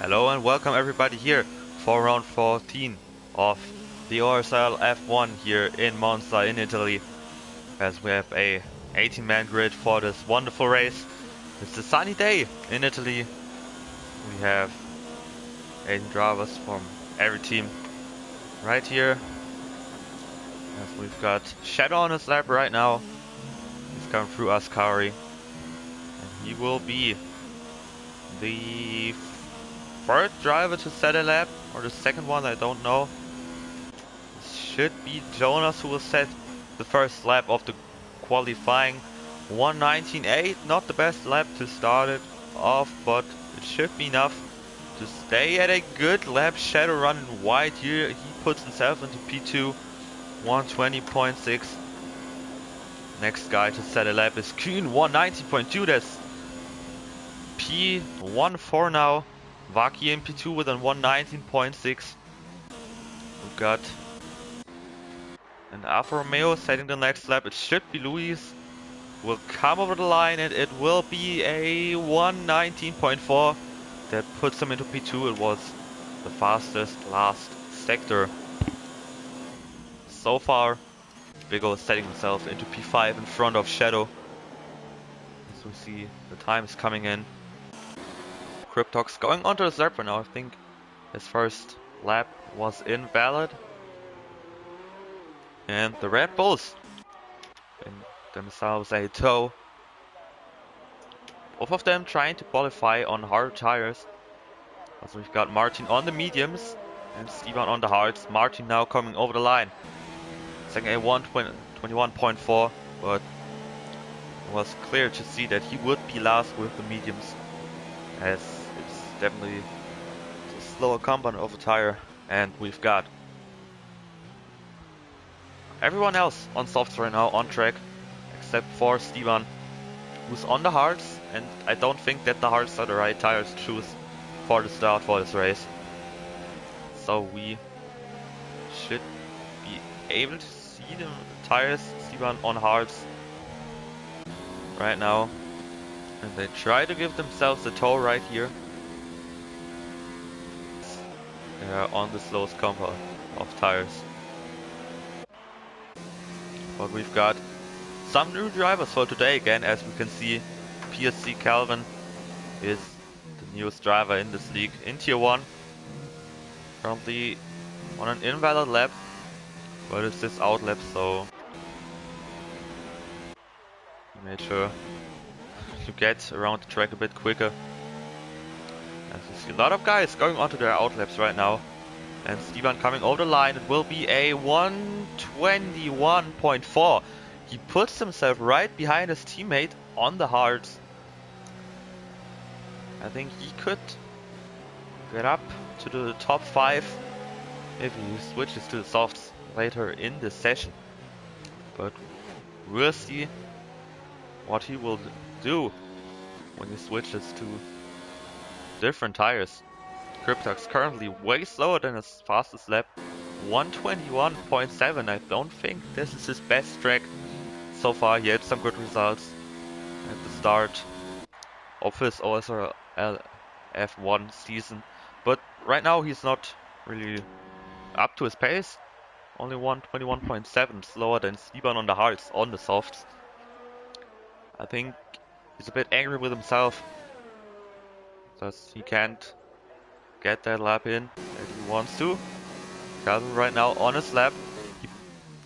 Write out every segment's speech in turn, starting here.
Hello and welcome everybody here for round 14 of the OSRL F1 here in Monza in Italy, as we have a 18-man grid for this wonderful race. It's a sunny day in Italy. We have 18 drivers from every team right here, as we've got Shadow on his lap right now. He's coming through Ascari, and he will be the third driver to set a lap, or the second one, I don't know. It should be Jonas who will set the first lap of the qualifying 1:19.8. Not the best lap to start it off, but it should be enough to stay at a good lap. Shadow running wide here, he puts himself into P2, 1:20.6. Next guy to set a lap is Kuhn, 1:19.2. That's P14 now. Vaki in P2 with a 1:19.6. We've got an Alfa Romeo setting the next lap. It should be Luis. Will come over the line and it will be a 1:19.4. That puts him into P2. It was the fastest last sector. So far, Bigo is setting himself into P5 in front of Shadow. As we see, the time is coming in. Cryptox going onto the lap right now. I think his first lap was invalid. And the Red Bulls in themselves a tow. Both of them trying to qualify on hard tires. Also we've got Martin on the mediums and Stevan on the hards. Martin now coming over the line. Second a 1:21.4, but it was clear to see that he would be last with the mediums, as it's definitely a slower compound of a tire. And we've got everyone else on softs right now on track, except for Stevan, who's on the hards, and I don't think that the hards are the right tires to choose for the start for this race. So we should be able to see the tires, Stevan on hards right now. And they try to give themselves a tow right here. They're on the slowest compound of tires. But we've got some new drivers for today again. As we can see, PSC Calvin is the newest driver in this league in Tier 1. Currently on an invalid lap, but it's his out lap, so he made sure to get around the track a bit quicker. As we see a lot of guys going onto their out laps right now. And Stevan coming over the line, it will be a 1:21.4. He puts himself right behind his teammate on the hards. I think he could get up to the top 5 if he switches to the softs later in the session. But we'll see what he will do when he switches to different tires. Cryptox currently way slower than his fastest lap, 1:21.7. I don't think this is his best track so far. He had some good results at the start of his OSRL F1 season, but right now he's not really up to his pace. Only 1:21.7 slower than Stevan on the hards on the softs. I think he's a bit angry with himself because he can't get that lap in that he wants to. Calvin right now on his lap. He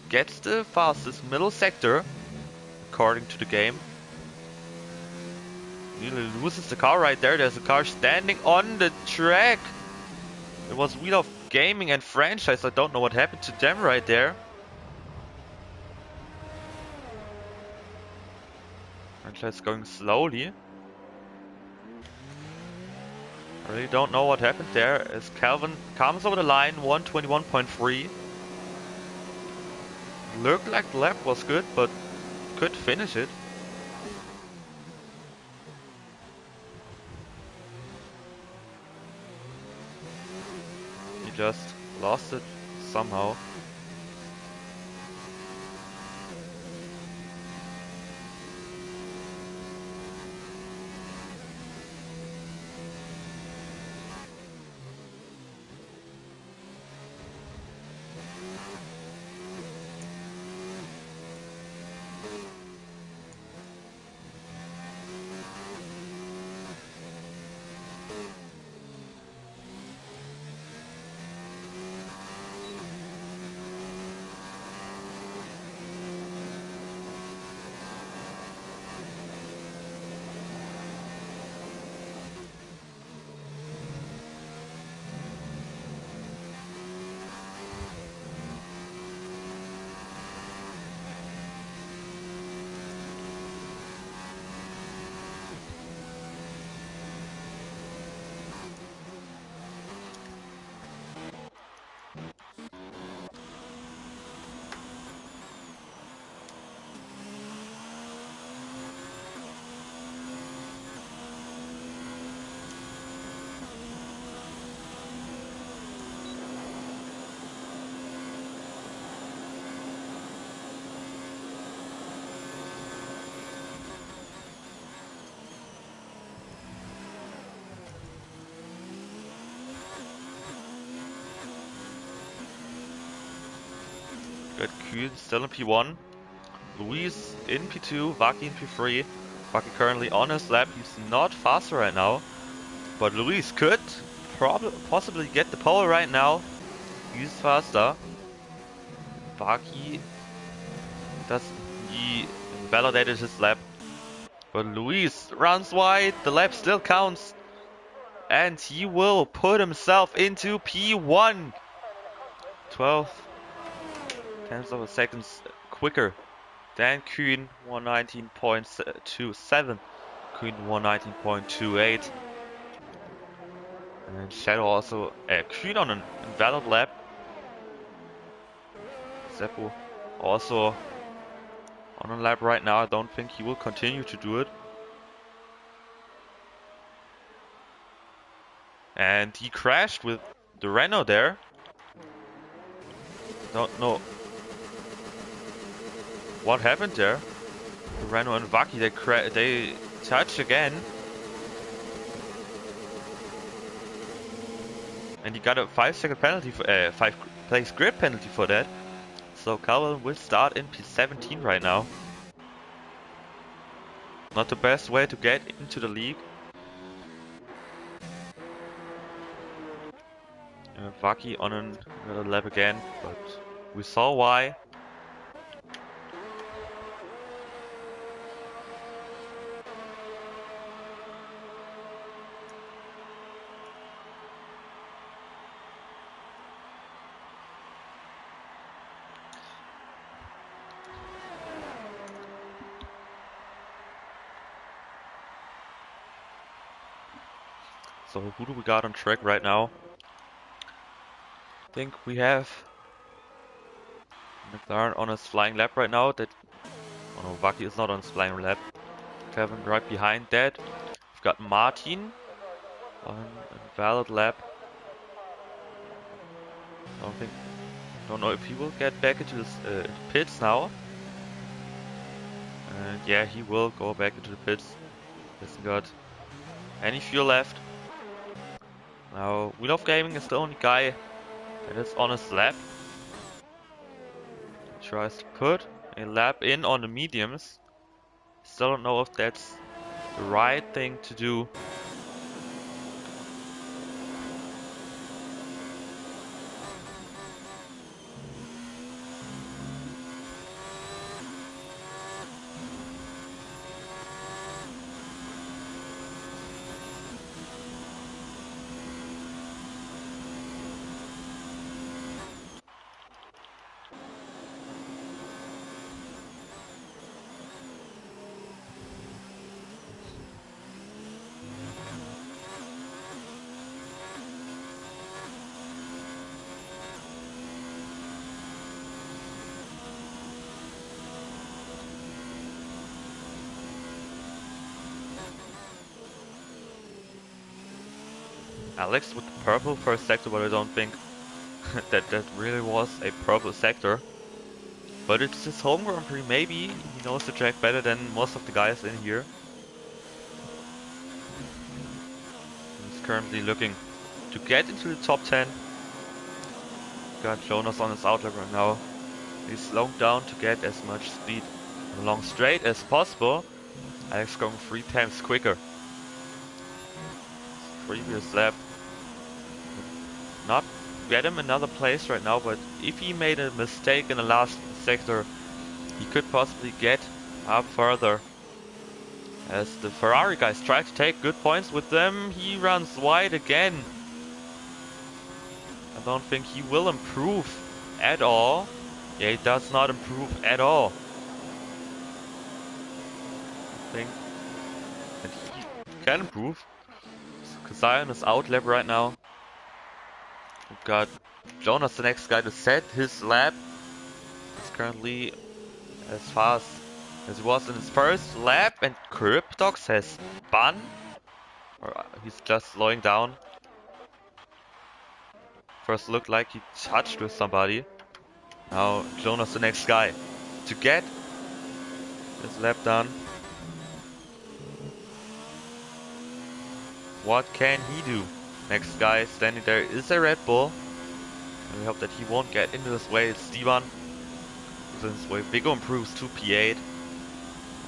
gets the fastest middle sector according to the game. Nearly loses the car right there. There's a car standing on the track. It was Wheel of Gaming and Franchise. I don't know what happened to them right there. Franchise going slowly. I really don't know what happened there, as Calvin comes over the line, 1:21.3. Looked like the lap was good, but could finish it. He just lost it somehow. Got Kühn still in P1. Luis in P2, Vaki in P3. Vaki currently on his lap. He's not faster right now. But Luis could possibly get the pole right now. He's faster. Vaki he validated his lap. But Luis runs wide. The lap still counts. And he will put himself into P1. 12 tenths of a second quicker than Kühn, 119.27. Kühn 119.28. And Shadow also Kühn on an invalid lap. Seppo also on a lap right now. I don't think he will continue to do it. And he crashed with the Renault there. Don't know what happened there. The Renault and Vaki, they touch again. And he got a 5-second penalty for 5 place grid penalty for that. So Calvin will start in P17 right now. Not the best way to get into the league. Vaki on another lap again, but we saw why. So who do we got on track right now? I think we have McLaren on his flying lap right now. Oh no, Vaki is not on his flying lap. Kevin right behind that. We've got Martin on a valid lap. Don't know if he will get back into the pits now. And yeah, he will go back into the pits. Hasn't got any fuel left. Now, Wheel of Gaming is the only guy that is on his lap. He tries to put a lap in on the mediums. Still don't know if that's the right thing to do. Alex with the purple first sector, but I don't think that really was a purple sector. But it's his home Grand Prix, maybe he knows the track better than most of the guys in here. He's currently looking to get into the top 10. Got Jonas on his outlet right now. He's slowing down to get as much speed along straight as possible. Alex going 3 times quicker. Previous lap not get him another place right now, but if he made a mistake in the last sector, he could possibly get up further. As the Ferrari guys try to take good points with them, he runs wide again. I don't think he will improve at all. Yeah, he does not improve at all. I think that he can improve. Kasayan is out lap right now. We've got Jonas, the next guy to set his lap. He's currently as fast as he was in his first lap, and Cryptox has spun. Or he's just slowing down. First looked like he touched with somebody. Now Jonas, the next guy to get his lap done. What can he do? Next guy standing there is a Red Bull. And we hope that he won't get into his way. It's Stevan. Since Vigo improves to P8.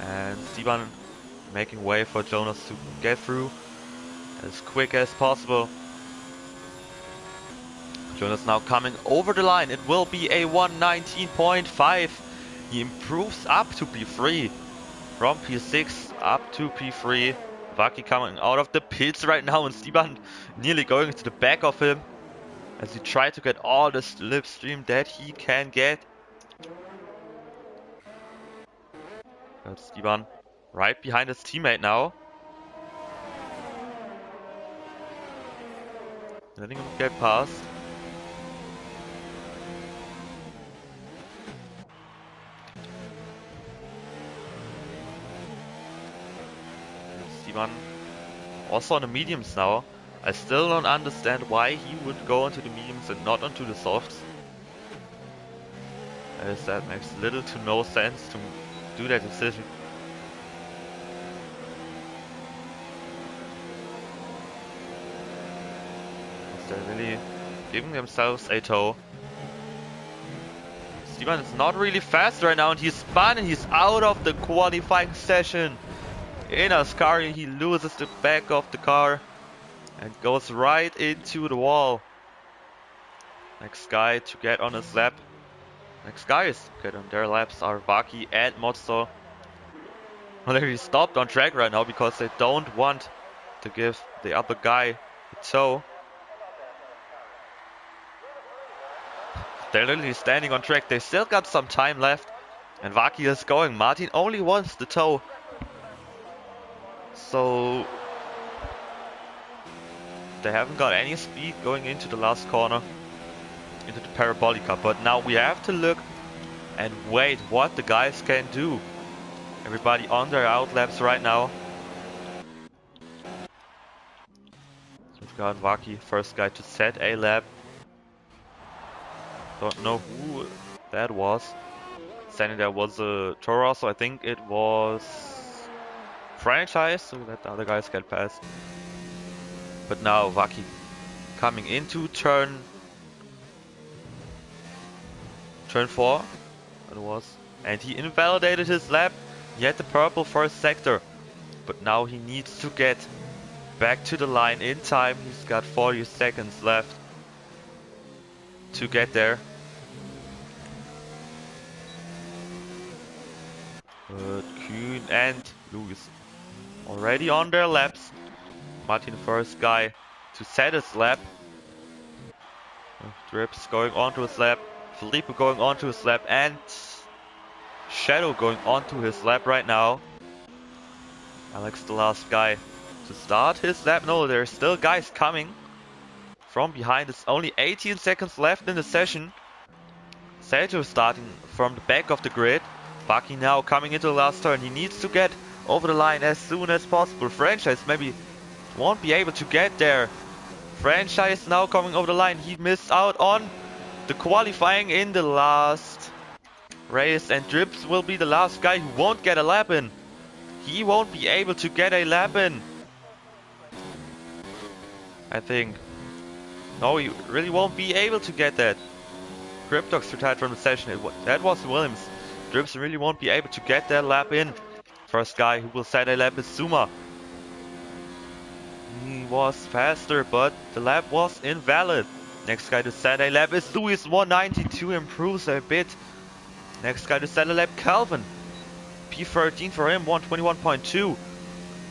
And Steban making way for Jonas to get through as quick as possible. Jonas now coming over the line. It will be a 119.5. He improves up to P3. From P6 up to P3. Vaki coming out of the pits right now, and Steban nearly going into the back of him as he tried to get all the slipstream that he can get. But Steban right behind his teammate now. Letting him get past. Steban also on the mediums now. I still don't understand why he would go into the mediums and not onto the softs. As that makes little to no sense to do that decision. They're really giving themselves a toe. Steban is not really fast right now, and he's spun and he's out of the qualifying session. In Ascari, he loses the back of the car and goes right into the wall. Next guy to get on his lap. Next guys to get on their laps are Vaki and Mozzo. Well, they stopped on track right now because they don't want to give the other guy a toe. They're literally standing on track. They still got some time left. And Vaki is going. Martin only wants the toe. So they haven't got any speed going into the last corner. Into the Parabolica. But now we have to look and wait what the guys can do. Everybody on their outlaps right now. So we've got Vaki, first guy to set a lap. Don't know who that was. Standing there was a Toro, so I think it was Franchise, so let the other guys get past. But now Vaki coming into turn 4, it was, and he invalidated his lap. He had the purple first sector, but now he needs to get back to the line in time. He's got 40 seconds left to get there. But Kuhn and Lewis already on their laps. Martin first guy to set his lap. Drips going onto his lap. Felipe going onto his lap, and Shadow going onto his lap right now. Alex the last guy to start his lap. No, there's still guys coming from behind. It's only 18 seconds left in the session. Sergio starting from the back of the grid. Vaki now coming into the last turn. He needs to get over the line as soon as possible. Franchise maybe won't be able to get there. Franchise now coming over the line. He missed out on the qualifying in the last race, and Drips will be the last guy who won't get a lap in. He won't be able to get a lap in, I think. No, he really won't be able to get that. Cryptox retired from the session. That was Williams. Drips really won't be able to get that lap in. First guy who will set a lap is Zuma. He was faster, but the lap was invalid. Next guy to set a lap is Luis. 192 improves a bit. Next guy to set a lap, Calvin. P13 for him, 121.2.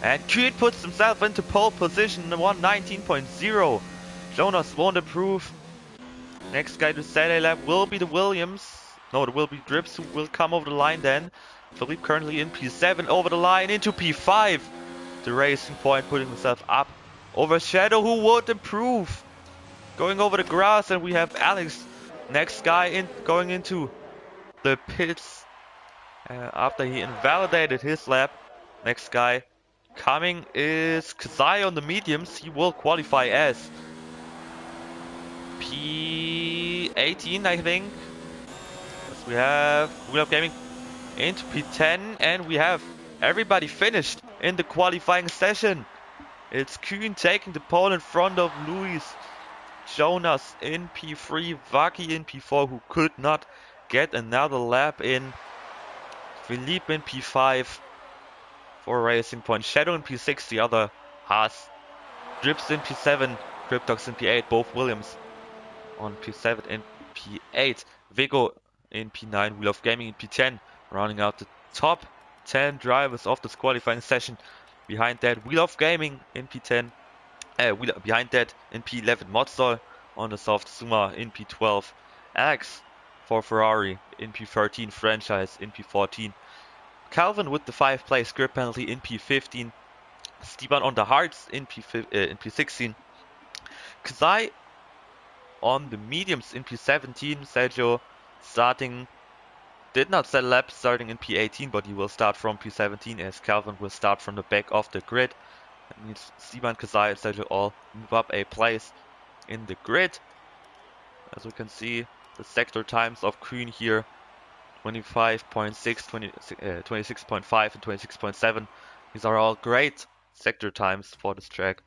And Kuhn puts himself into pole position, 119.0. Jonas won't improve. Next guy to set a lap will be the Williams. No, it will be Drips who will come over the line then. Philippe currently in P7 over the line into P5. The Racing Point putting himself up over Shadow, who would improve. Going over the grass, and we have Alex, next guy in going into the pits after he invalidated his lap. Next guy coming is Kazai on the mediums. He will qualify as P18, I think. Yes, we have Wheel Up Gaming into P10, and we have everybody finished in the qualifying session. It's Kuhn taking the pole in front of Luis. Jonas in P3, Vaki in P4, who could not get another lap in. Philippe in P5 for Racing Point. Shadow in P6, the other Haas. Drips in P7, Cryptox in P8, both Williams on P7 and P8. Vigo in P9, Wheel of Gaming in P10, rounding out the top 10 drivers of this qualifying session. Behind that, Wheel of Gaming in P10. Behind that, in P11, Modsol on the soft Suma in P12. Alex for Ferrari in P13, Franchise in P14. Calvin with the 5 place grip penalty in P15. Steban on the hards in P16. Kazai on the mediums in P17. Sergio did not set laps starting in P18, but he will start from P17 as Calvin will start from the back of the grid. That means Steban, Kazai and Sergio all move up a place in the grid. As we can see, the sector times of Kuhn here, 25.6, 26.5 and 26.7. These are all great sector times for this track.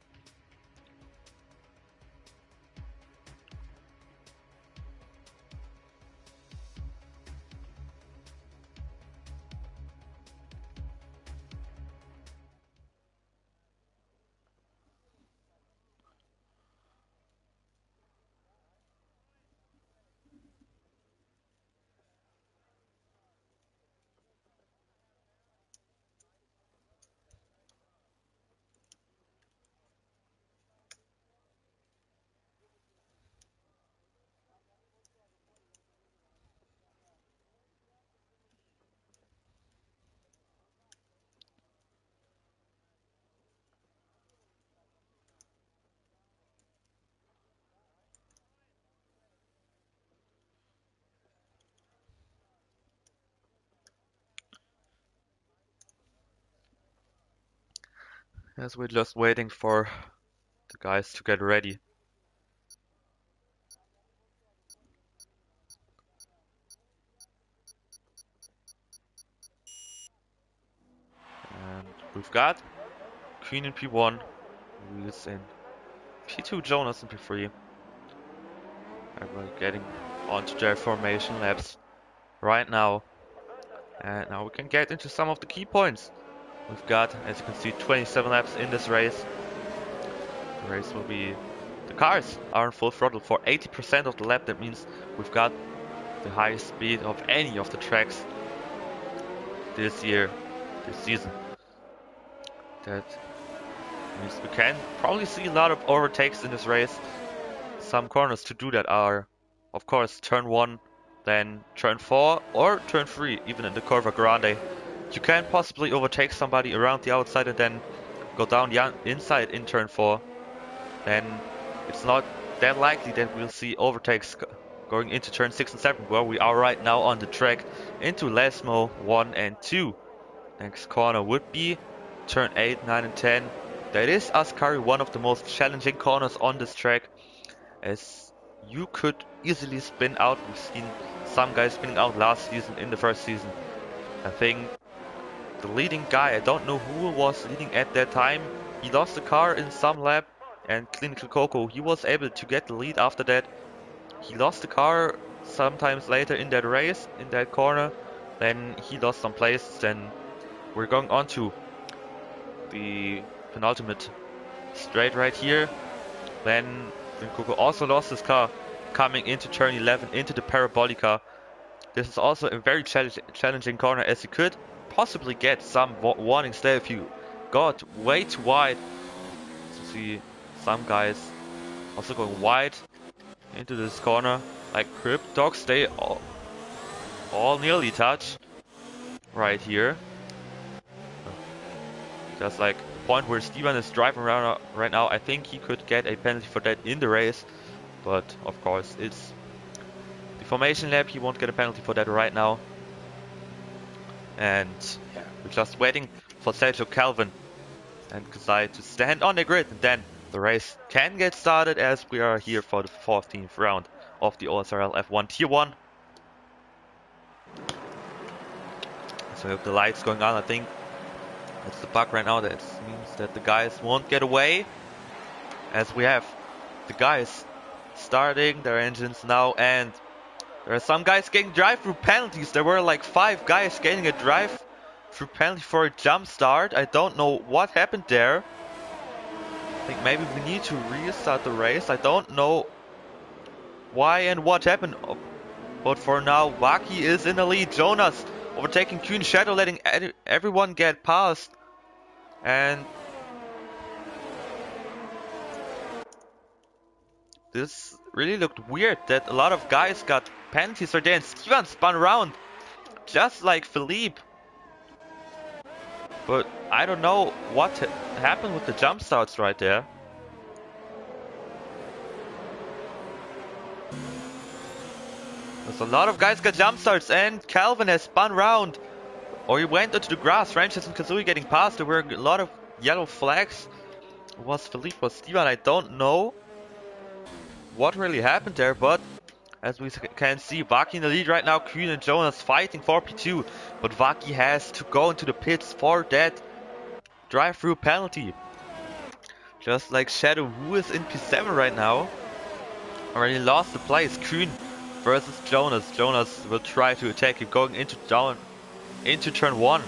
As we're just waiting for the guys to get ready. And we've got Queen in P1, Wheels in P2, Jonas in P3. Everybody getting onto their formation laps right now. And now we can get into some of the key points. We've got, as you can see, 27 laps in this race. The race will be... The cars are on full throttle for 80% of the lap. That means we've got the highest speed of any of the tracks this season. That means we can probably see a lot of overtakes in this race. Some corners to do that are, of course, turn 1, then turn 4 or turn 3, even in the Curva Grande. You can possibly overtake somebody around the outside and then go down the inside in turn 4. Then it's not that likely that we'll see overtakes going into turn 6 and 7, where we are right now on the track, into Lesmo 1 and 2. Next corner would be turn 8, 9 and 10. That is Ascari, one of the most challenging corners on this track, as you could easily spin out. We've seen some guys spinning out last season in the first season. I think the leading guy, I don't know who was leading at that time, he lost the car in some lap, and Clinical Coco, he was able to get the lead after that. He lost the car sometimes later in that race, in that corner, then he lost some places. Then we're going on to the penultimate straight right here. Then Coco also lost his car coming into turn 11 into the Parabolica. This is also a very challenging corner, as you could possibly get some warnings there if you got way too wide. So see some guys also going wide into this corner, like Crypt Dogs. They all nearly touch right here. Just like the point where Steven is driving around right now, I think he could get a penalty for that in the race. But of course, it's the formation lap. He won't get a penalty for that right now. And yeah, we're just waiting for Sergio, Calvin and Kazai to stand on the grid, and then the race can get started, as we are here for the 14th round of the OSRL F1 Tier 1. So we have the lights going on. I think that's the bug right now. That means that the guys won't get away, as we have the guys starting their engines now, and There are some guys getting drive-through penalties. There were like 5 guys getting a drive-through penalty for a jump start. I don't know what happened there. I think maybe we need to restart the race. I don't know why and what happened. But for now, Waki is in the lead. Jonas overtaking Kuhn, Shadow letting everyone get past. And this really looked weird that a lot of guys got penalties right there. And Steven spun around just like Philippe. But I don't know what happened with the jump starts right there. There's a lot of guys got jump starts, and Calvin has spun around. Or he went into the grass. Francis and Kazooie getting past. There were a lot of yellow flags. Was Philippe, was Steven? I don't know what really happened there, but as we can see, Vaki in the lead right now. Kuhn and Jonas fighting for P2, but Vaki has to go into the pits for that drive-through penalty. Just like Shadow, who is in P7 right now, already lost the place. Kuhn versus Jonas. Jonas will try to attack him going into turn 1.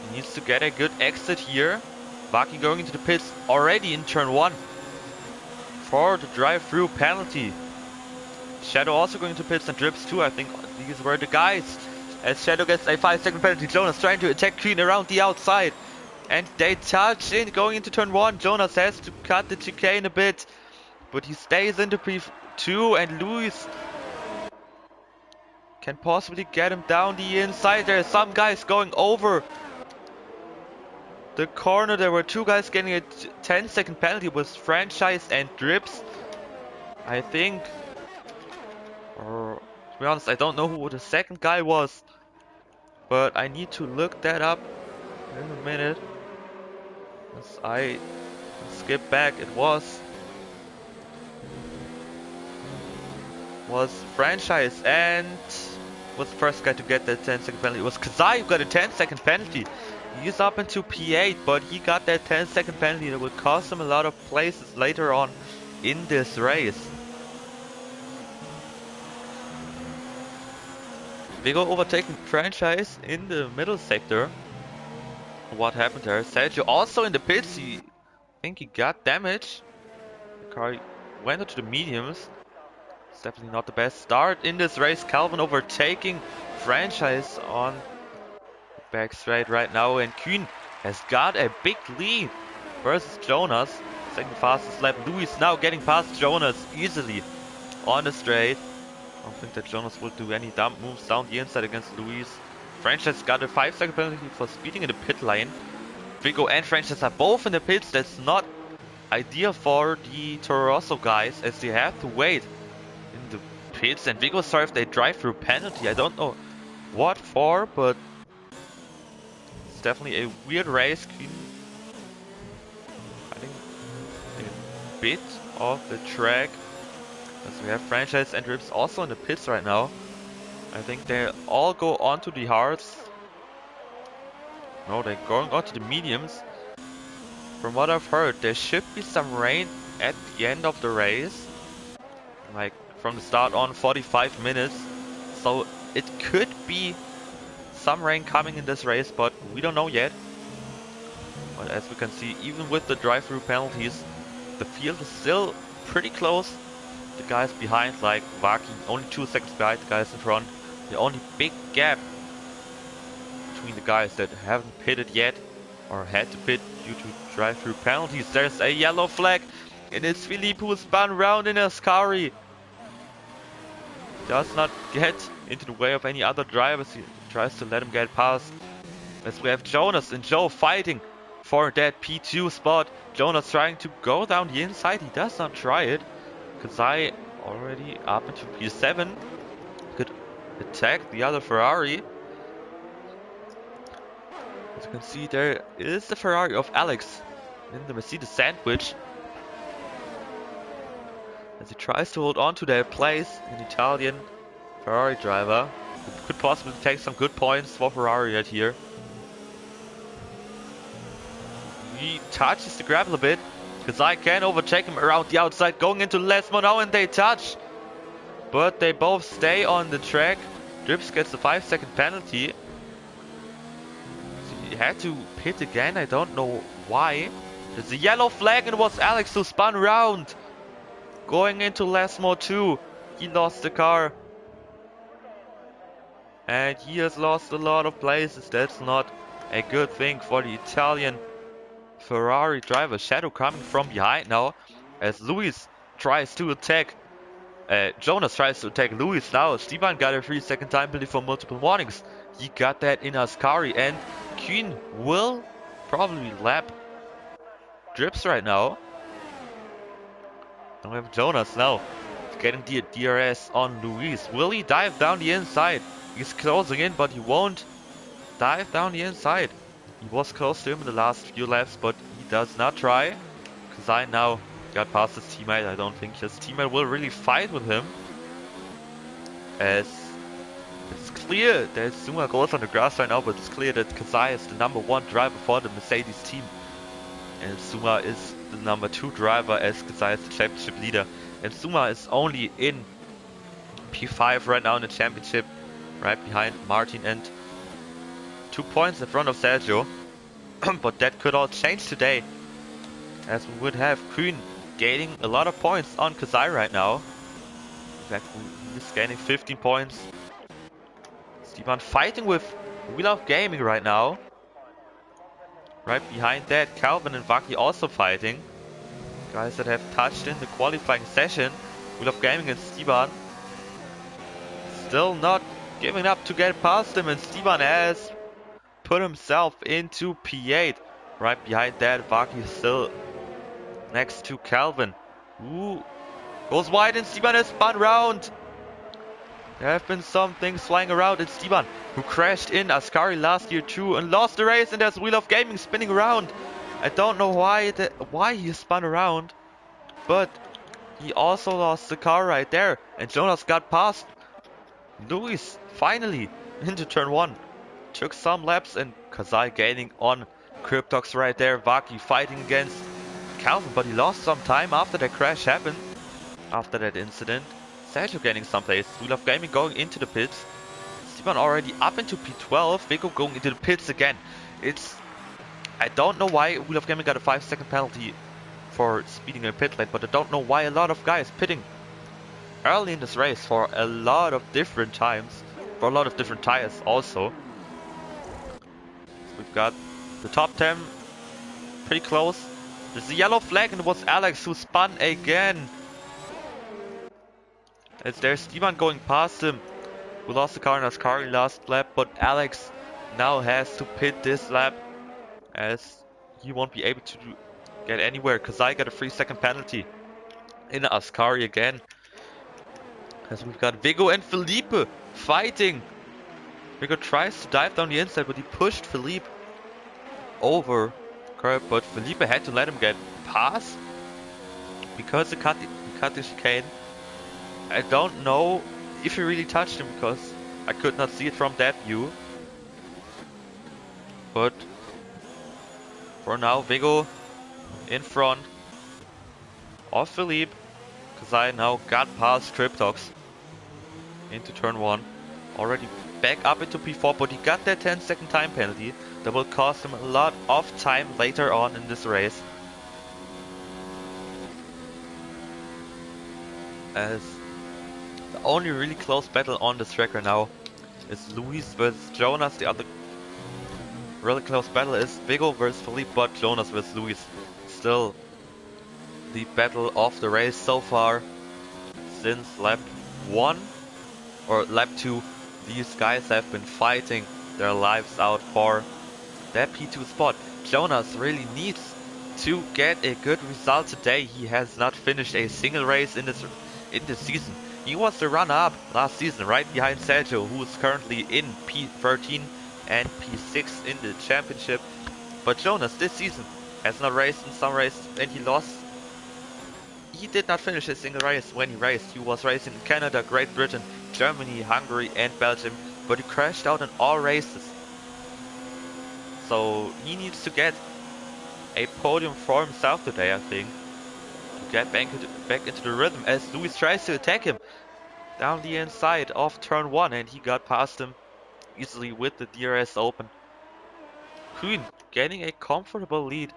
He needs to get a good exit here. Vaki going into the pits already in turn 1 for the drive-through penalty. Shadow also going to pits and Drips too. I think these were the guys. As Shadow gets a 5-second penalty, Jonas trying to attack Kuhn around the outside. And they touch in going into turn 1. Jonas has to cut the chicane a bit, but he stays into P2, and Luis can possibly get him down the inside. There are some guys going over the corner. There were 2 guys getting a 10-second penalty with Franchise and Drips, I think. Or to be honest, I don't know who the second guy was, but I need to look that up in a minute. As I skip back, it was Franchise and was the first guy to get that 10-second penalty. It was Kazai who got a 10-second penalty. He's up into P8, but he got that 10-second penalty that would cost him a lot of places later on in this race. Vigo overtaking Franchise in the middle sector. What happened there? Sergio also in the pits. I think he got damage. The car went into the mediums. It's definitely not the best start in this race. Calvin overtaking Franchise on the back straight right now, and Kuhn has got a big lead versus Jonas. Second fastest lap. Luis now getting past Jonas easily on the straight. I don't think that Jonas will do any dump moves down the inside against Luis. Franchise got a 5-second penalty for speeding in the pit lane. Vigo and Franchise are both in the pits. That's not ideal for the Toro Rosso guys, as they have to wait in the pits. And Vigo served a drive-through penalty. I don't know what for, but it's definitely a weird race. I think a bit of the track. As we have Franchise and Rips also in the pits right now. I think they all go onto the hards. No, they're going onto the mediums. From what I've heard, there should be some rain at the end of the race. Like from the start on 45 minutes. So it could be some rain coming in this race, but we don't know yet. But as we can see, even with the drive-through penalties, the field is still pretty close. The guys behind, like Vaki, only 2 seconds behind the guys in front. The only big gap between the guys that haven't pitted yet or had to pit due to drive-through penalties. There's a yellow flag, and it's Philippe who spun around in Ascari. Does not get into the way of any other drivers. He tries to let him get past. As we have Jonas and Joe fighting for that P2 spot. Jonas trying to go down the inside. He does not try it. Kazai already up into P7. Could attack the other Ferrari. As you can see, there is the Ferrari of Alex in the Mercedes sandwich. As he tries to hold on to their place, an Italian Ferrari driver who could possibly take some good points for Ferrari right here. He touches the gravel a bit. Kazai can overtake him around the outside, going into Lesmo now, and they touch. but they both stay on the track. Drips gets a 5-second penalty. So he had to pit again, I don't know why. There's a yellow flag and it was Alex who spun around. Going into last mode 2, he lost the car. And he has lost a lot of places. That's not a good thing for the Italian Ferrari driver. Shadow coming from behind now as Luis tries to attack. Jonas tries to attack Luis now. Esteban got a 3-second time penalty for multiple warnings. He got that in Ascari, and Kuhn will probably lap Drips right now. And we have Jonas now getting the DRS on Luis. Will he dive down the inside? He's closing in, but he won't dive down the inside. He was close to him in the last few laps, but he does not try. Kazai now got past his teammate. I don't think his teammate will really fight with him, as it's clear that Zuma goes on the grass right now, but it's clear that Kazai is the #1 driver for the Mercedes team. And Zuma is the #2 driver, as Kazai is the championship leader. And Zuma is only in P5 right now in the championship, right behind Martin and 2 points in front of Sergio. But that could all change today, as we would have Kuhn gaining a lot of points on Kazai right now. In fact, he's gaining 15 points. Esteban fighting with Wheel of Gaming right now. Right behind that, Calvin and Vaki also fighting. Guys that have touched in the qualifying session. Wheel of Gaming and Esteban still not giving up to get past him, and Esteban has put himself into P8. Right behind that, Vaki still next to Calvin. Ooh, goes wide and Esteban has spun round. There have been some things flying around. It's Esteban who crashed in Ascari last year too and lost the race, and there's Wheel of Gaming spinning around. I don't know why he spun around, but he also lost the car right there, and Jonas got past Luis finally into turn 1. Took some laps, and Kazai gaining on Cryptox right there. Vaki fighting against Calvin, but he lost some time after that crash happened, after that incident. Sergio gaining some place. Wheel of Gaming going into the pits. Esteban already up into P12. Vigo going into the pits again. I don't know why Wheel of Gaming got a 5-second penalty for speeding in pit lane, but I don't know why a lot of guys pitting early in this race for a lot of different times, for a lot of different tires also. So we've got the top 10 pretty close. There's a yellow flag, and it was Alex who spun again. As there's Esteban going past him. We lost the car in Ascari last lap, but Alex now has to pit this lap, as he won't be able to get anywhere. Kazai got a 3-second penalty in Ascari again. As we've got Vigo and Felipe fighting. Vigo tries to dive down the inside, but he pushed Felipe over curb, but Felipe had to let him get past because he cut the chicane. I don't know if he really touched him, because I could not see it from that view. But for now, Vigo in front of Felipe. Kazai now got past Cryptox into turn 1. Already back up into P4, but he got that 10-second time penalty. That will cost him a lot of time later on in this race. As the only really close battle on this track right now is Luis versus Jonas. The other really close battle is Vigo versus Felipe, but Jonas versus Luis. Still the battle of the race so far since lap 1 or lap 2. These guys have been fighting their lives out for that P2 spot. Jonas really needs to get a good result today. He has not finished a single race in this season. He was the runner-up last season, right behind Sergio, who is currently in P13 and P6 in the championship. But Jonas this season has not raced in some races, and he lost. He did not finish a single race when he raced. He was racing in Canada, Great Britain, Germany, Hungary and Belgium, but he crashed out in all races. So he needs to get a podium for himself today, I think, to get back into the rhythm, as Luis tries to attack him. down the inside of turn 1, and he got past him easily with the DRS open. Kuhn getting a comfortable lead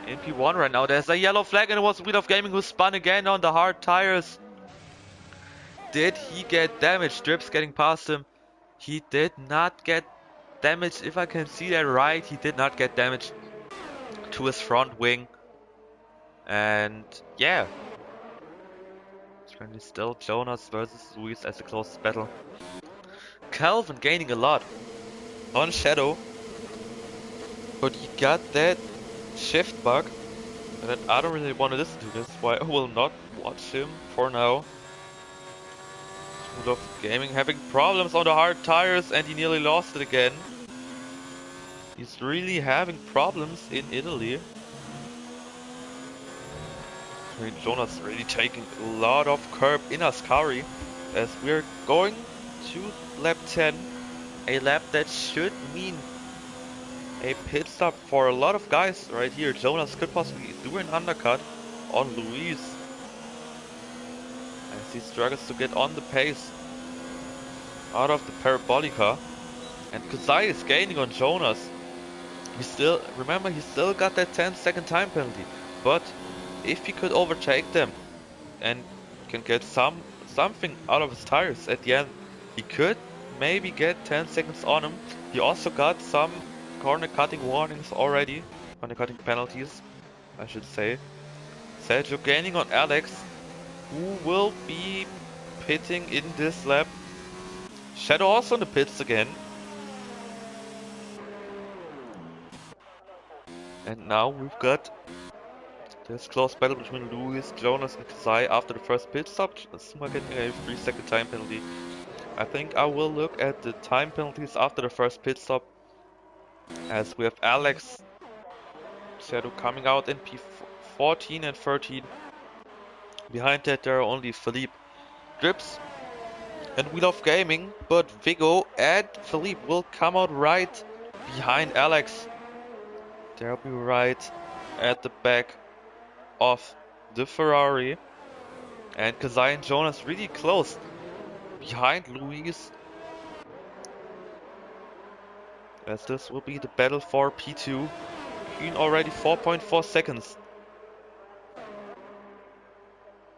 in P1 right now. There's a yellow flag, and it was Wheel of Gaming who spun again on the hard tires. Did he get damaged? Drips getting past him. He did not get damaged, if I can see that right. He did not get damaged to his front wing. And yeah, it's currently still Jonas versus Luis as the closest battle. Calvin gaining a lot on Shadow, but he got that shift bug that I don't really want to listen to. That's why I will not watch him for now. Wheel of Gaming having problems on the hard tires, and he nearly lost it again. He's really having problems in Italy. I mean, Jonas really taking a lot of curb in Ascari as we're going to lap 10. A lap that should mean a pit stop for a lot of guys right here. Jonas could possibly do an undercut on Luis as he struggles to get on the pace out of the Parabolica. And Kazai is gaining on Jonas. He still got that 10-second time penalty, but if he could overtake them and can get something out of his tires at the end, he could maybe get 10 seconds on him. He also got some corner cutting warnings already, corner cutting penalties, I should say. Sergio gaining on Alex, who will be pitting in this lap. Shadow also in the pits again. And now we've got this close battle between Luis, Jonas and Kazai after the first pit stop. Suma getting a 3-second time penalty. I think I will look at the time penalties after the first pit stop, as we have Alex Shadow coming out in P14 and 13. Behind that there are only Philippe, Drips and Wheel of Gaming, but Vigo and Philippe will come out right behind Alex. They'll be right at the back of the Ferrari, and Kazai and Jonas really close behind Luis, as this will be the battle for P2. Kuhn already 4.4 seconds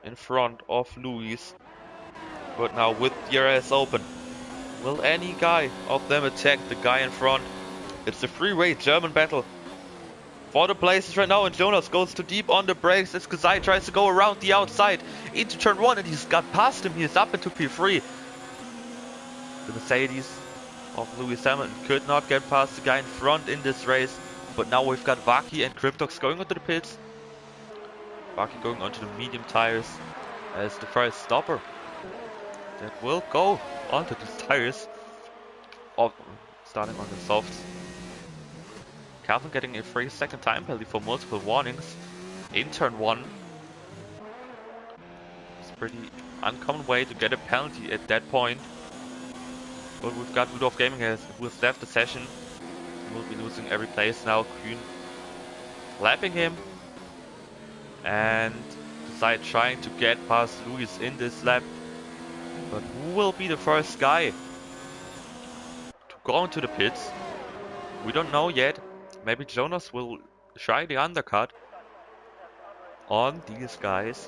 in front of Luis, but now with DRS open, will any guy of them attack the guy in front? It's a three-way German battle for the places right now, and Jonas goes too deep on the brakes as Kazai tries to go around the outside into turn 1, and he's got past him. He is up into P3. The Mercedes of Lewis Hamilton could not get past the guy in front in this race, but now we've got Vaki and Cryptox going onto the pits. Vaki going onto the medium tires as the first stopper that will go onto these tires, starting on the softs. Calvin getting a 3-second time penalty for multiple warnings in turn 1. It's a pretty uncommon way to get a penalty at that point. But we've got Rudolph Gaming who has left the session. We'll be losing every place now. Kuhn lapping him, and Kazai trying to get past Luis in this lap. But who will be the first guy to go into the pits? We don't know yet. Maybe Jonas will try the undercut on these guys,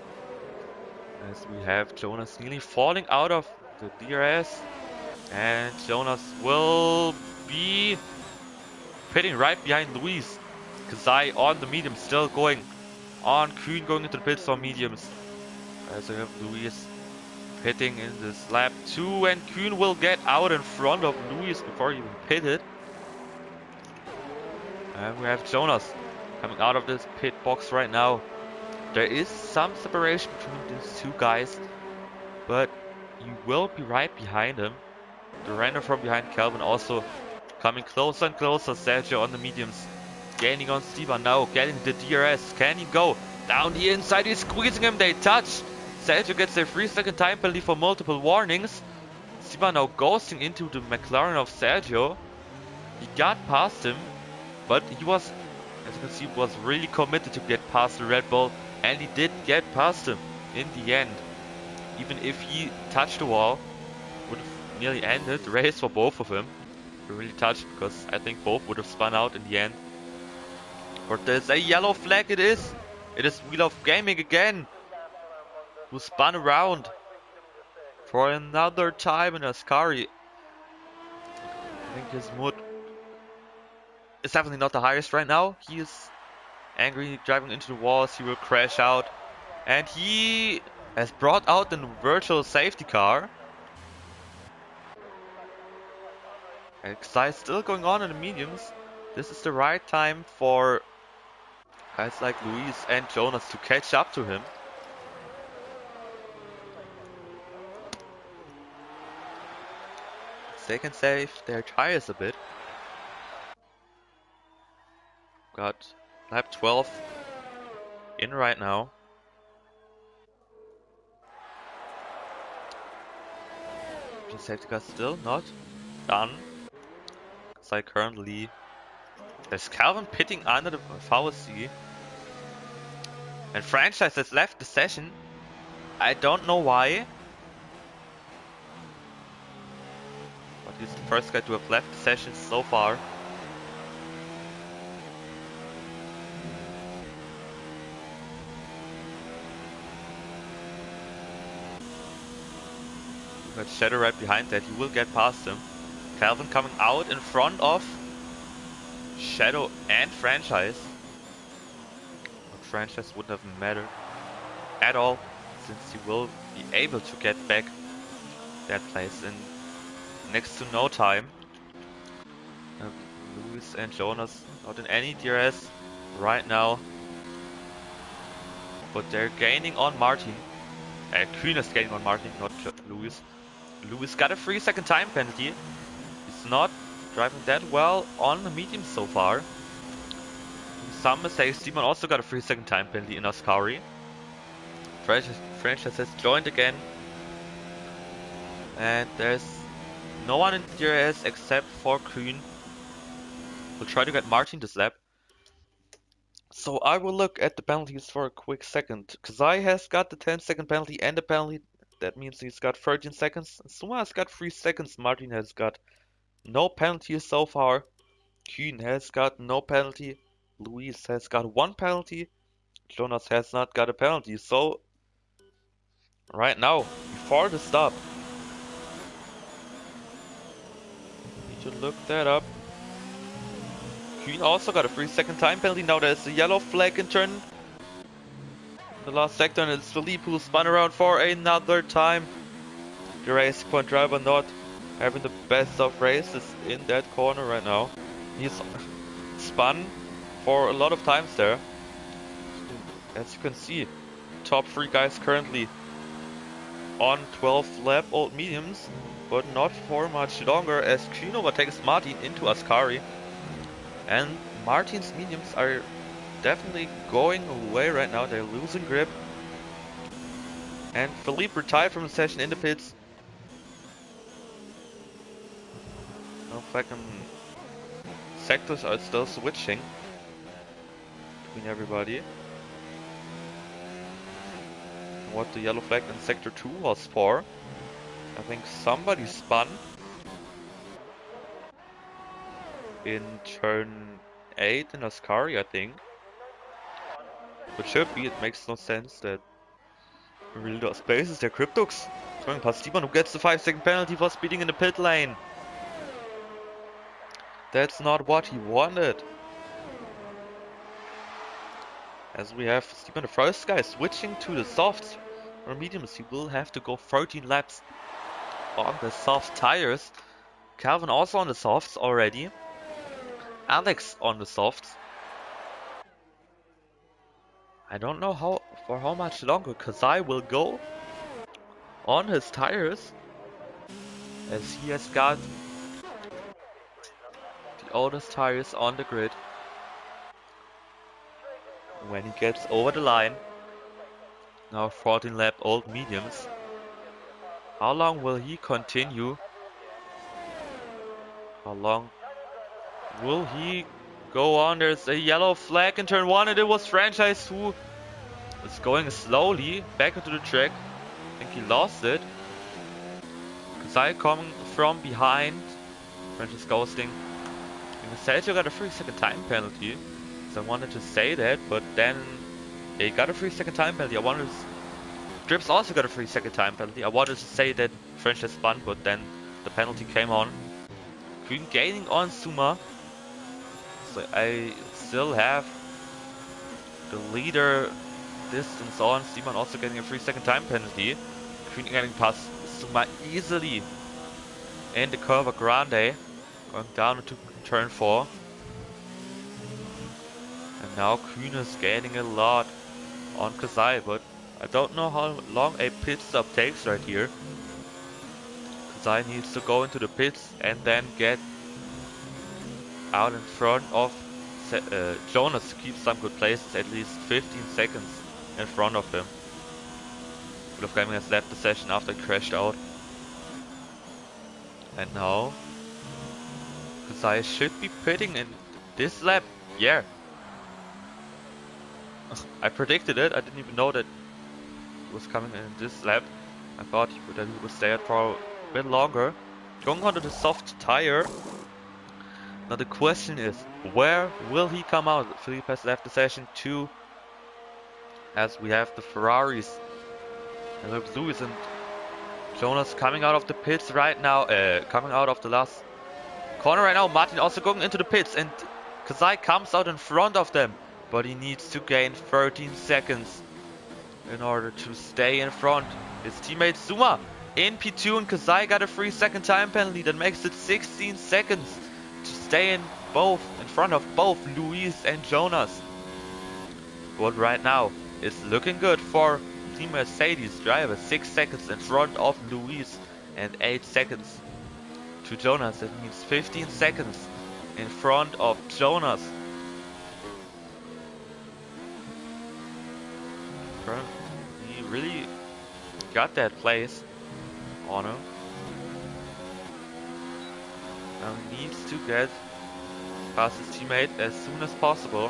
as we have Jonas nearly falling out of the DRS, and Jonas will be pitting right behind Luis. Kazai on the medium, still going on Kuhn, going into the pits for mediums, as we have Luis pitting in this lap 2, and Kuhn will get out in front of Luis before he even pitted. And we have Jonas coming out of this pit box right now. There is some separation between these two guys, but you will be right behind him. The render from behind Calvin also coming closer and closer. Sergio on the mediums, gaining on Stevan now, getting the DRS. Can he go down the inside? He's squeezing him, they touch. Sergio gets a 3-second time penalty for multiple warnings. Stevan now ghosting into the McLaren of Sergio. He got past him, but he was, as you can see, was really committed to get past the Red Bull, and he did get past him in the end. Even if he touched the wall, would have nearly ended the race for both of them. He really touched, because I think both would have spun out in the end. But there's a yellow flag, it is! It is Wheel of Gaming again! Who spun around for another time in Ascari. I think his mood is definitely not the highest right now. He is angry, driving into the walls, he will crash out. And he has brought out the virtual safety car. Excitement still going on in the mediums. This is the right time for guys like Luis and Jonas to catch up to him. They can save their tires a bit. Got lap 12 in right now. The safety car still not done. So currently there's Calvin pitting under the VSC. And Franchise has left the session. I don't know why. But he's the first guy to have left the session so far. Got Shadow right behind that. He will get past him. Calvin coming out in front of Shadow and Franchise. But Franchise wouldn't have mattered at all, since he will be able to get back that place in next to no time. Luis and Jonas not in any DRS right now, but they're gaining on Martin. Kühn is gaining on Martin, not Luis. Luis got a 3-second time penalty. He's not driving that well on the medium so far. Some mistakes. Simon also got a 3-second time penalty in Ascari. Franchise has joined again. And there's no one in DRS except for Kühn. We'll try to get Martin this lap. So I will look at the penalties for a quick second. Kazai has got the 10-second penalty and the penalty. That means he's got 13 seconds. Suma has got 3 seconds. Martin has got no penalties so far. Kühn has got no penalty. Luis has got 1 penalty. Jonas has not got a penalty. So right now, before the stop, need to look that up. Kühn also got a 3-second time penalty. Now there's a yellow flag in turn. The last sector, and it's Philippe who spun around for another time. The race point driver not having the best of races in that corner right now. He's spun for a lot of times there. As you can see, top 3 guys currently on 12 lap old mediums, but not for much longer as Kühn overtakes Martin into Ascari. And Martin's mediums are definitely going away right now. They're losing grip. And Philippe retired from the session in the pits. No flag and sectors are still switching between everybody. What the yellow flag in sector 2 was for. I think somebody spun in turn 8 in Ascari, I think. But should be, it makes no sense that really does spaces. Their Cryptox going past Steven, who gets the 5-second penalty for speeding in the pit lane. That's not what he wanted. As we have Steven, the first guy, switching to the softs or mediums. He will have to go 13 laps on the soft tires. Calvin also on the softs already. Alex on the softs. I don't know for how much longer Kazai will go on his tires, as he has got the oldest tires on the grid. When he gets over the line, now 14 lap old mediums, how long will he continue? How long will he go on? There's a yellow flag in turn 1, and it was Franchise who is going slowly back into the track. I think he lost it. Kazai coming from behind. French is ghosting. And Sergio got a 3-second time penalty. So I wanted to say that, but then he got a 3-second time penalty. I wanted to... Drips also got a 3-second time penalty. I wanted to say that French has spun, but then the penalty came on. Green gaining on Suma. So I still have the leader distance on. Simon also getting a 3-second time penalty. Green getting past Suma easily in the Curva Grande. Going down into turn 4. And now Kühn is gaining a lot on Kazai, but I don't know how long a pit stop takes right here. Kazai needs to go into the pits and then get out in front of Jonas to keep some good places, at least 15 seconds in front of him. Wolf Gaming has left the session after he crashed out. And now Kazai should be pitting in this lap. Yeah. I predicted it. I didn't even know that it was coming in this lap. I thought that he would stay out for a bit longer. Going on to the soft tire. Now the question is, where will he come out? Philippe has left the session too, as we have the Ferraris. And look, Lewis and Jonas coming out of the pits right now. Coming out of the last corner right now. Martin also going into the pits, and Kazai comes out in front of them. But he needs to gain 13 seconds in order to stay in front. His teammate Suma in P2, and Kazai got a 3-second time penalty. That makes it 16 seconds to stay in front of both Luis and Jonas. But right now it's looking good for Team Mercedes driver. 6 seconds in front of Luis and 8 seconds to Jonas. That means 15 seconds in front of Jonas. He really got that place on him. Now he needs to get past his teammate as soon as possible.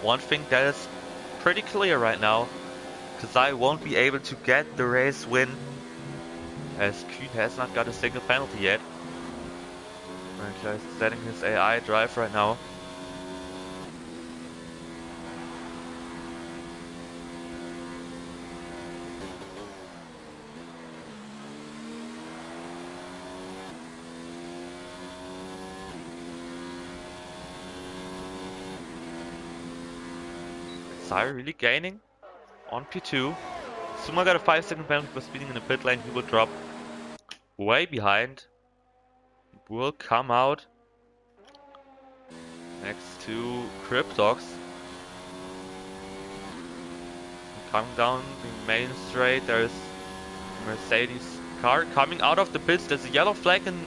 One thing that is pretty clear right now, Kazai won't be able to get the race win, as Kühn has not got a single penalty yet. Franchise setting his AI drive right now. Kazai really gaining on P2. Suma got a 5-second penalty for speeding in the pit lane. He will drop way behind. Will come out next to Cryptox. Coming down the main straight, there's a Mercedes car coming out of the pits. There's a yellow flag in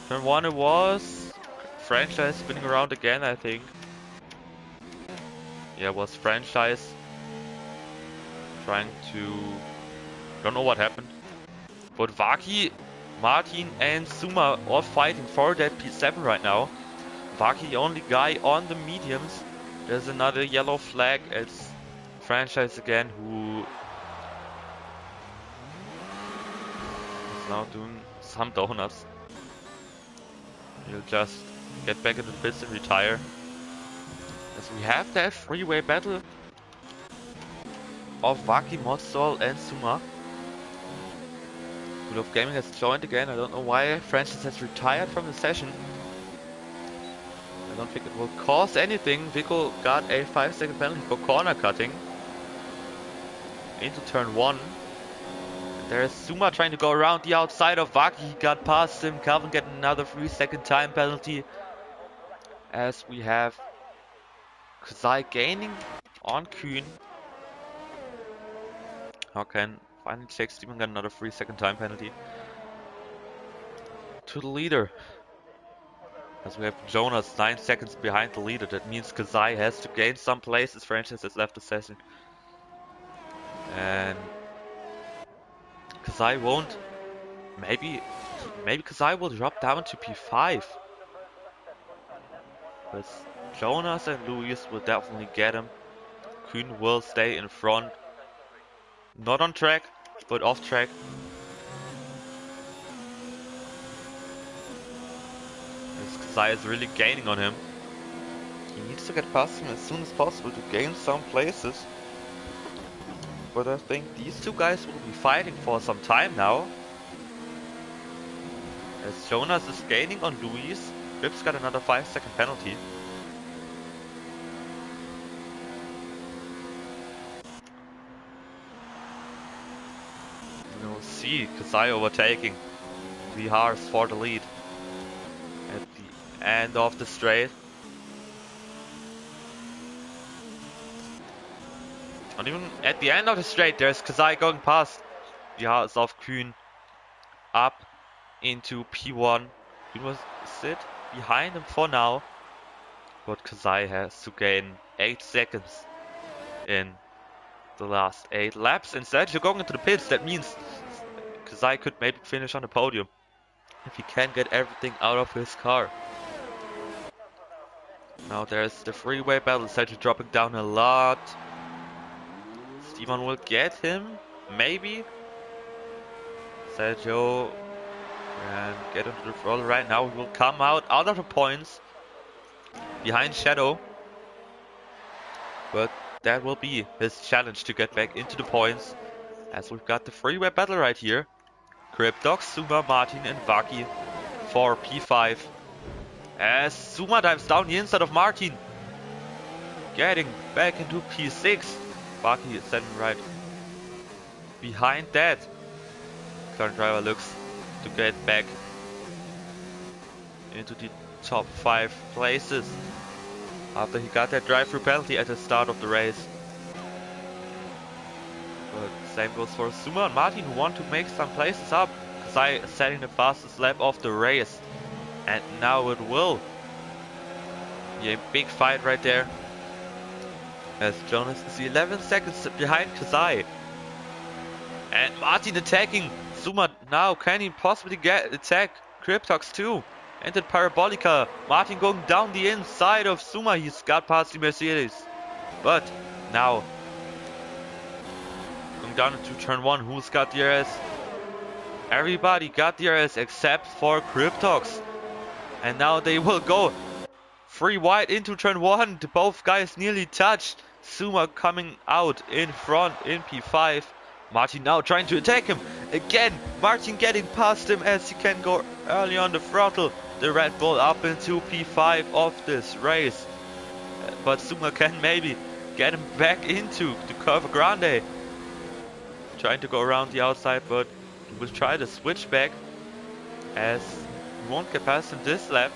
turn 1. It was Franchise spinning around again, I think. Yeah, it was Franchise trying to... don't know what happened. But Vaki, Martin and Suma all fighting for that P7 right now. Vaki, the only guy on the mediums. There's another yellow flag. It's Franchise again, who is now doing some donuts. He'll just get back into the pits and retire. As we have that freeway battle of Vaki, Modsol and Suma. Wolf Gaming has joined again. I don't know why Francis has retired from the session. I don't think it will cause anything. Vico got a 5-second penalty for corner cutting into turn 1. There's Suma trying to go around the outside of Vaki. He got past him. Calvin getting another 3-second time penalty. As we have Kazai gaining on Kühn. Hakan finally takes Steven, got another 3-second time penalty to the leader. As we have Jonas 9 seconds behind the leader. That means Kazai has to gain some places. Francis has left the session. And Kazai won't. Maybe Kazai will drop down to P5. But Jonas and Luis will definitely get him. Kühn will stay in front. Not on track. but off track. This Kasai is really gaining on him. He needs to get past him as soon as possible to gain some places. But I think these two guys will be fighting for some time now. As Jonas is gaining on Luis, Rip's got another 5-second penalty. We'll see Kasai overtaking Vihars for the lead at the end of the straight. And even at the end of the straight, there's Kasai going past Vihars of Kühn up into P1. He was sit behind him for now, but Kasai has to gain 8 seconds in the last 8 laps. Instead, you're going into the pits. That means Kasai could maybe finish on the podium if he can get everything out of his car. Now there's the freeway battle. Sergio dropping down a lot. Steven will get him, maybe. Sergio can get into the throttle right now. He will come out of the points behind Shadow. But that will be his challenge to get back into the points, as we've got the freeway battle right here. Cryptox, Suma, Martin and Vaki for P5. As Suma dives down the inside of Martin, getting back into P6. Vaki is standing right behind that. Current driver looks to get back into the top 5 places after he got that drive-through penalty at the start of the race. But same goes for Suma and Martin, who want to make some places up. Kasai setting the fastest lap of the race. And now it will be a big fight right there, as Jonas is 11 seconds behind Kasai. And Martin attacking Suma now. Can he possibly attack Cryptox too? And the Parabolica. Martin going down the inside of Suma. He's got past the Mercedes. But now going down into turn 1. Who's got DRS? Everybody got DRS except for Cryptox. And now they will go 3 wide into turn 1. Both guys nearly touched. Suma coming out in front in P5. Martin now trying to attack him again. Martin getting past him as he can go early on the throttle. The Red Bull up into P5 of this race. But Suma can maybe get him back into the Curva Grande. Trying to go around the outside, but he will try to switch back, as he won't get past him this lap.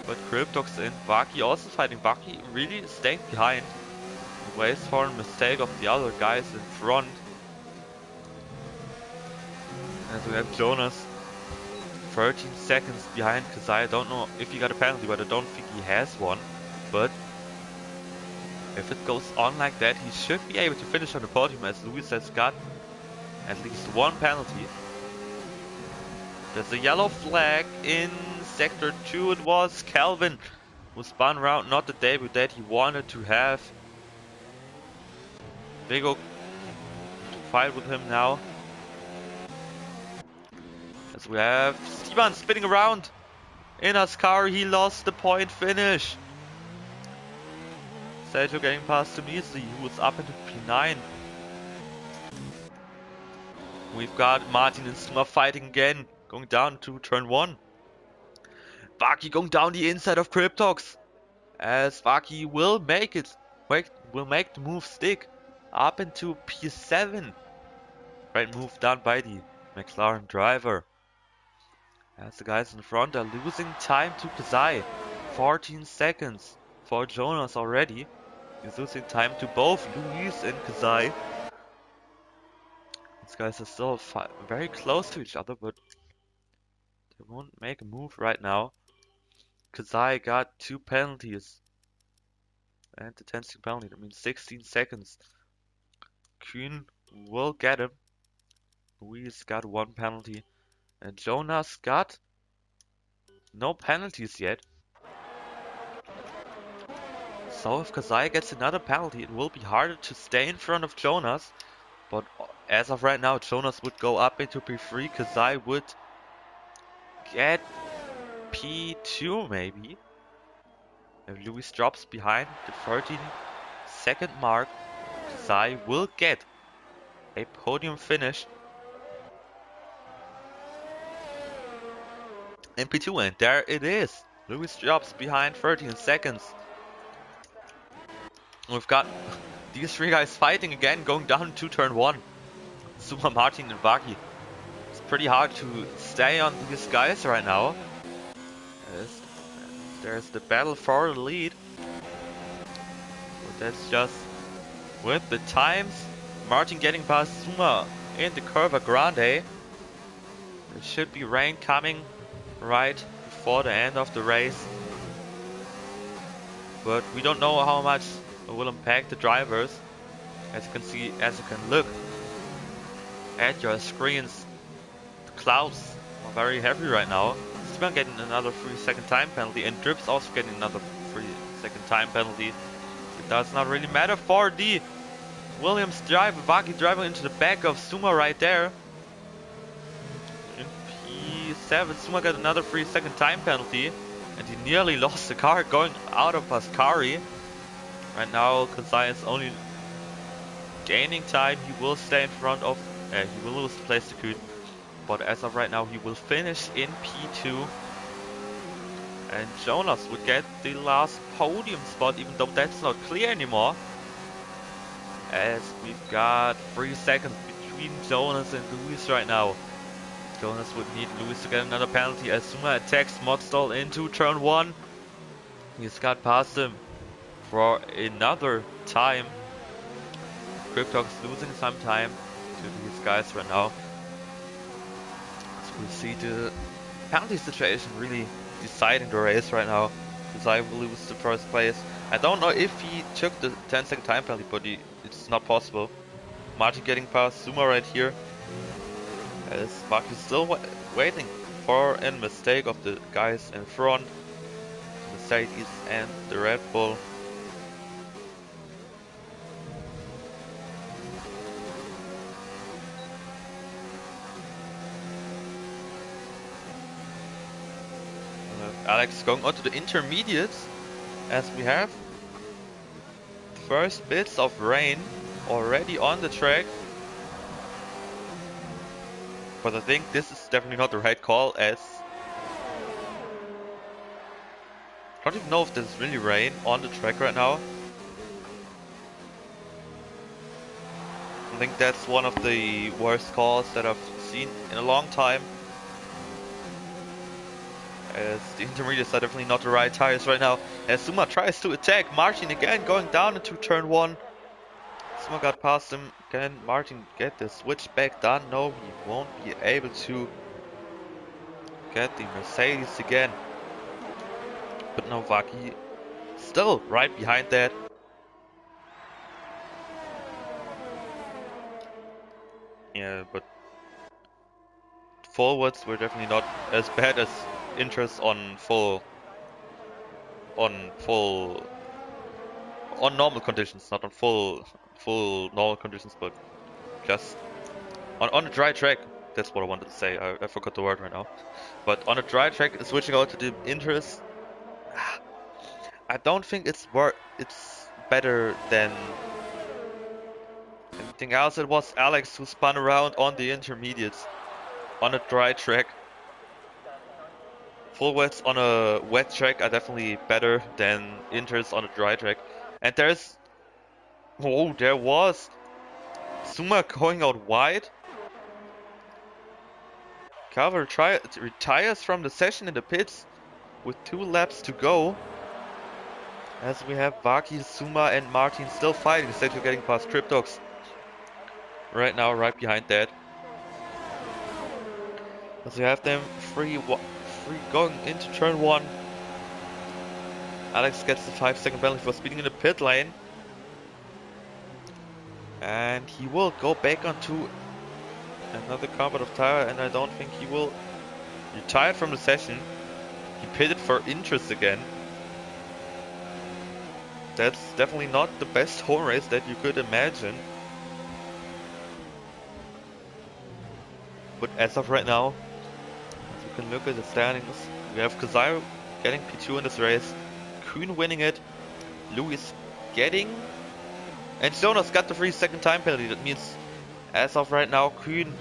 But Cryptox in. Vaki also fighting. Vaki really staying behind. He waits for a mistake of the other guys in front. And we have Jonas 13 seconds behind Kasai. I don't know if he got a penalty, but I don't think he has one. But if it goes on like that, he should be able to finish on the podium, as Luis has got at least one penalty. There's a yellow flag in Sector 2. It was Calvin who spun around, not the debut that he wanted to have. Vigo to fight with him now. As we have Steven spinning around in his car. He lost the point finish. Sergio getting past Tunisi, who is up into P9. We've got Martin and Suma fighting again, going down to turn 1. Vaki going down the inside of Cryptox, as Vaki will make it, will make the move stick up into P7. Great move done by the McLaren driver. As the guys in front are losing time to Kasai. 14 seconds for Jonas already. He's losing time to both Luis and Kasai. These guys are still very close to each other, but they won't make a move right now. Kasai got 2 penalties. And the 10-second penalty, that means 16 seconds. Kühn will get him. Luis got 1 penalty. And Jonas got no penalties yet. So if Kasai gets another penalty, it will be harder to stay in front of Jonas. But as of right now, Jonas would go up into P3, Kazai would get P2 maybe. If Lewis drops behind the 13-second mark, Kazai will get a podium finish in P2, and there it is. Lewis drops behind 13 seconds. We've got these three guys fighting again, going down to turn 1. Suma, Martin and Vaki. It's pretty hard to stay on these guys right now. There's the battle for the lead. But that's just with the times. Martin getting past Suma in the Curva Grande. There should be rain coming right before the end of the race. But we don't know how much it will impact the drivers. As you can see, as you can look at your screens, the clouds are very heavy right now. Suma getting another 3-second time penalty, and Drips also getting another 3-second time penalty. It does not really matter for the Williams driver. Vaki driving into the back of Suma right there. In P7, Suma got another 3-second time penalty, and he nearly lost the car going out of Pascari. Right now, Kazai is only gaining time. He will stay in front of, he will lose the place to Kuhn. But as of right now, he will finish in P2. And Jonas would get the last podium spot, even though that's not clear anymore. As we've got 3 seconds between Jonas and Lewis right now. Jonas would need Lewis to get another penalty as Suma attacks Modstall into turn 1. He's got past him for another time. Cryptox losing some time to these guys right now. So we see the penalty situation really deciding the race right now. Kazai will lose the first place. I don't know if he took the 10-second time penalty, but it's not possible. Martin getting past Suma right here. As Vaki is still waiting for a mistake of the guys in front. The Mercedes and the Red Bull. Alex going on to the intermediates as we have the first bits of rain already on the track. But I think this is definitely not the right call, as I don't even know if there's really rain on the track right now. I think that's one of the worst calls that I've seen in a long time. As the intermediates are definitely not the right tires right now. As Suma tries to attack Martin again, going down into turn 1. Suma got past him. Can Martin get the switch back done? No, he won't be able to get the Mercedes again. But now Vaki still right behind that. Yeah, but forwards were definitely not as bad as Inters on normal conditions, not on full normal conditions, but just on a dry track. That's what I wanted to say. I forgot the word right now. But on a dry track, switching out to the Inters, I don't think it's better than anything else. It was Alex who spun around on the intermediates on a dry track. Full wets on a wet track are definitely better than Inters on a dry track. And there was Suma going out wide. Carver retires from the session in the pits with 2 laps to go. As we have Vaki, Suma and Martin still fighting instead of getting past Cryptox. Right now, right behind that. As we have them free going into turn 1. Alex gets the 5-second penalty for speeding in the pit lane. And he will go back onto another competitive tire, and I don't think he will retire from the session. He pitted for interest again. That's definitely not the best home race that you could imagine. But as of right now, as we can look at the standings, we have Kazai getting P2 in this race, Kuhn winning it, Lewis getting, and Jonas got the 3-second time penalty. That means as of right now, Kuhn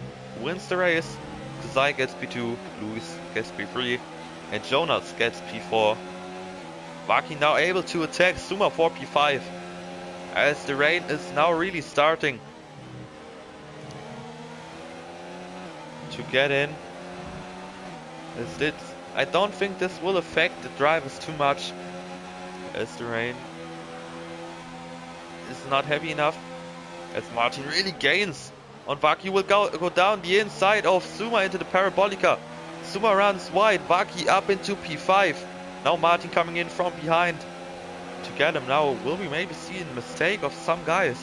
wins the race, Kazai gets P2, Lewis gets P3, and Jonas gets P4. Vaki now able to attack Suma for P5, as the rain is now really starting to get in. I don't think this will affect the drivers too much, as the rain is not heavy enough, as Martin really gains on Vaki. Will go down the inside of Suma into the Parabolica. Suma runs wide, Vaki up into P5. Now Martin coming in from behind to get him. Now will we maybe see a mistake of some guys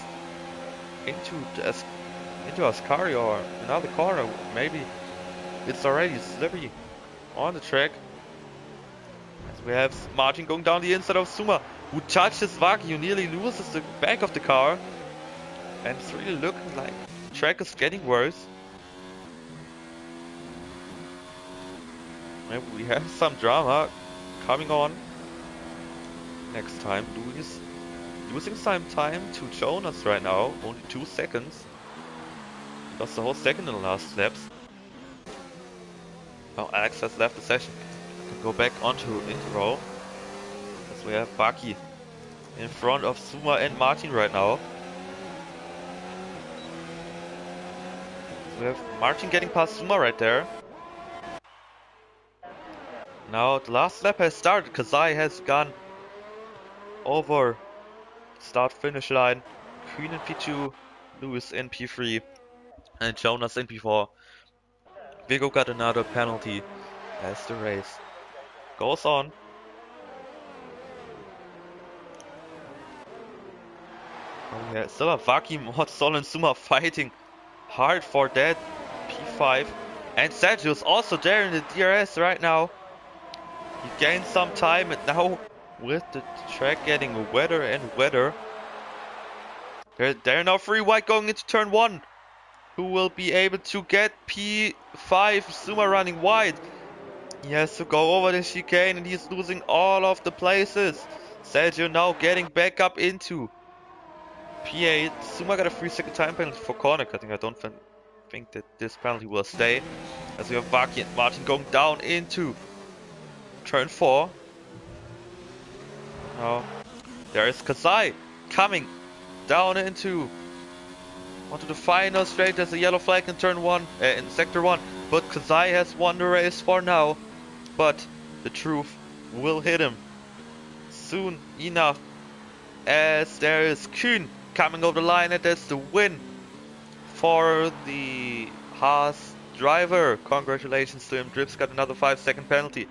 into Ascari or another corner? Maybe it's already slippery on the track. As we have Martin going down the inside of Suma, who touches Vaki, who nearly loses the back of the car. And it's really looking like the track is getting worse. Maybe we have some drama coming on next time. Luis losing some time to Jonas right now, only 2 seconds. He lost the whole second in the last laps. Now Alex has left the session. Can go back onto intro. As we have Vaki in front of Suma and Martin right now. We have Martin getting past Suma right there. Now the last lap has started. Kazai has gone over start finish line. Kuhn in P2, Lewis in P3, and Jonas in P4. Vigo got another penalty as the race goes on. Oh yeah, still have Vaki, Modsol and Suma fighting hard for that P5. And Sergio's also there in the DRS right now. He gained some time, and now with the track getting wetter and wetter, they're now 3 wide going into turn 1. Who will be able to get P5? Suma running wide. He has to go over the chicane and he's losing all of the places. Sergio now getting back up into P8. Suma got a 3-second time penalty for corner cutting. I don't think that this penalty will stay. As we have Vaki and Martin going down into turn 4. Now there is Kazai coming down onto the final straight. There's a yellow flag in turn 1, in sector 1. But Kazai has won the race for now. But the truth will hit him soon enough, as there is Kuhn coming over the line, and that's the win for the Haas driver. Congratulations to him. Drips got another 5-second penalty.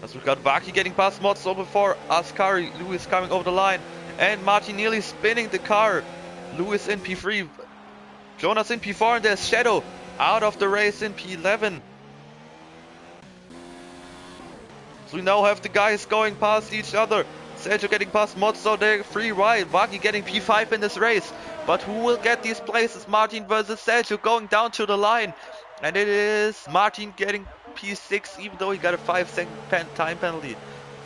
As we've got Vaki getting past Mods before Ascari. Lewis coming over the line, and Martin nearly spinning the car. Lewis in P3, Jonas in P4, and there's Shadow out of the race in P11. So we now have the guys going past each other. Sergio getting past Mods, so they're 3 wide. Vaki getting P5 in this race. But who will get these places? Martin versus Sergio going down to the line. And it is Martin getting P6, even though he got a 5-second time penalty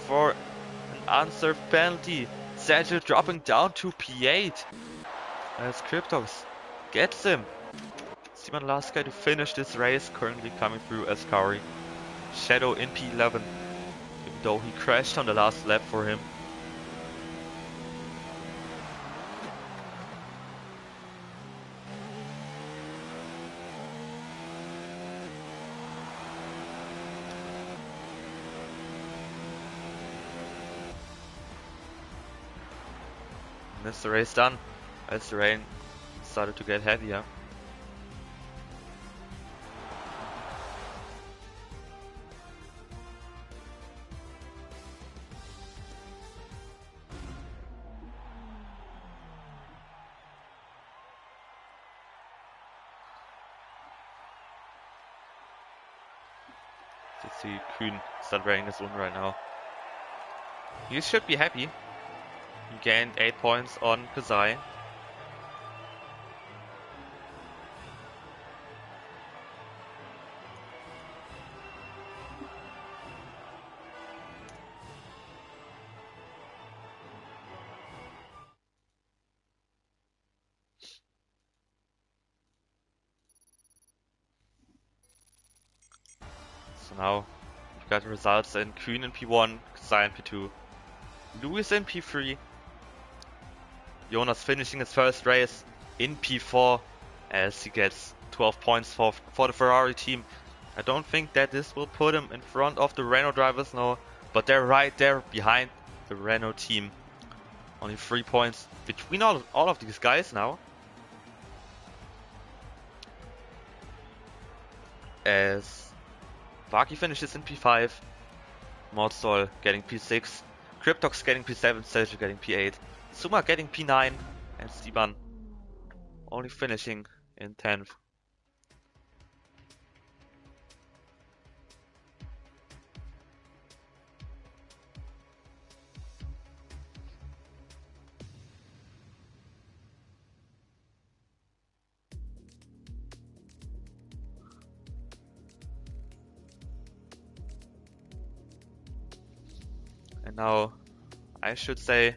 for an unserved penalty. Sergio dropping down to P8 as Cryptox gets him. Simon last guy to finish this race, currently coming through as Kari. Shadow in P11, even though he crashed on the last lap for him. And that's the race done, as the rain started to get heavier. You see Kuhn celebrating this one right now. He should be happy. He gained 8 points on Kazai. I think 8 So now we've got results in Kühn in P1, Xai in P2, Lewis in P3, Jonas finishing his first race in P4 as he gets 12 points for the Ferrari team. I don't think that this will put him in front of the Renault drivers, no, but they're right there behind the Renault team. Only 3 points between all of these guys now. As Vaki finishes in P5, Mordstall getting P6, Cryptox getting P7, Sergio getting P8, Suma getting P9, and Steban only finishing in 10th. And now I should say,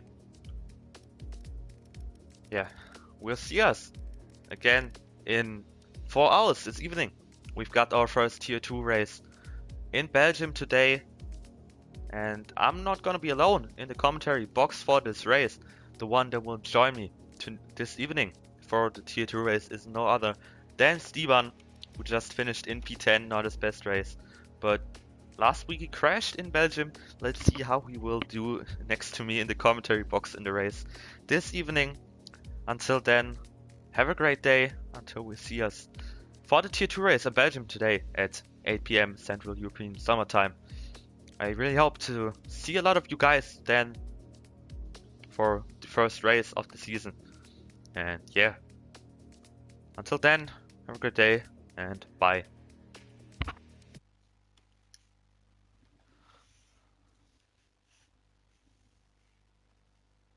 yeah, we'll see us again in 4 hours this evening. We've got our first Tier 2 race in Belgium today, and I'm not gonna be alone in the commentary box for this race. The one that will join me this evening for the Tier 2 race is no other than Steban, who just finished in P10, not his best race, but last week he crashed in Belgium. Let's see how he will do next to me in the commentary box in the race this evening. Until then, have a great day until we see us for the Tier 2 race in Belgium today at 8 PM Central European Summer Time. I really hope to see a lot of you guys then for the first race of the season. And yeah, until then, have a good day and bye.